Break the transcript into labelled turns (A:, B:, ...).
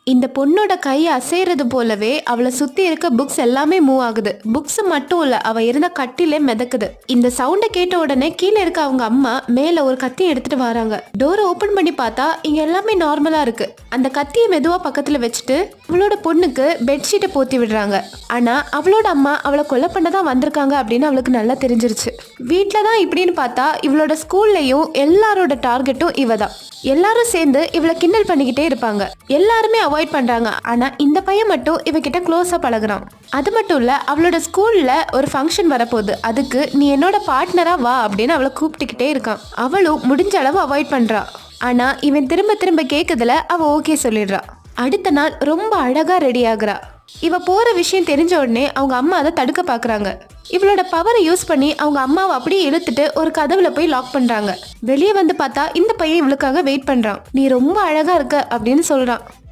A: இந்த பொண்ணோட கை அசைறது போலவே அவளை சுத்தி இருக்க புக்ஸ் எல்லாமே மூவ் ஆகுது. புக்ஸ் மட்டும் இல்ல, அவ இருந்த கட்டிலே மிதக்குது. இந்த சவுண்ட கேட்ட உடனே கீழே இருக்க அவங்க அம்மா மேல ஒரு கத்தி எடுத்துட்டு வராங்க. டோரை ஓபன் பண்ணி பார்த்தா இங்க எல்லாமே நார்மலா இருக்கு. அந்த கத்தியை மெதுவா பக்கத்துல வச்சுட்டு அவளோட பொண்ணுக்கு பெட்ஷீட்டை போத்தி விடுறாங்க. ஆனா அவளோட அம்மா அவளை கொலை பண்ணதான் வந்திருக்காங்க அப்படின்னு அவளுக்கு நல்லா தெரிஞ்சிருச்சு. வீட்டுலதான் இப்படின்னு பார்த்தா இவளோட ஸ்கூல்லையும் எல்லாரோட டார்கெட்டும் இவ தான். எல்லாரும் சேர்ந்து இவளை கிண்டல் பண்ணிக்கிட்டே இருப்பாங்க. எல்லாருமே அவாய்ட் பண்றாங்க. ஆனா இந்த பையன் மட்டும் இவகிட்ட க்ளோஸா பழகுறான். அது மட்டும் இல்ல, அவளோட ஸ்கூல்ல ஒரு ஃபங்க்ஷன் வரப்போகுது, அதுக்கு நீ என்னோட பார்ட்னரா வா அப்படின்னு அவளை கூப்பிட்டுக்கிட்டே இருக்கான். அவளும் முடிஞ்ச அளவு அவாய்ட் பண்றா. ஆனா இவன் திரும்ப திரும்ப கேக்குதுல அவ ஓகே சொல்லிடுறா. அடுத்த நாள் ரொம்ப அழகா ரெடி ஆகுறா. இவ போற விஷயம் தெரிஞ்ச உடனே அவங்க அம்மா அதை தடுக்க பாக்குறாங்க. இவளோட பவரை யூஸ் பண்ணி அவங்க அம்மாவை அப்படியே இழுத்துட்டு ஒரு கதவுல போய் லாக் பண்றாங்க. வெளியே வந்து பார்த்தா இந்த பையன் இவளுக்காக வெயிட் பண்றான். நீ ரொம்ப அழகா இருக்க அப்படின்னு சொல்றான்.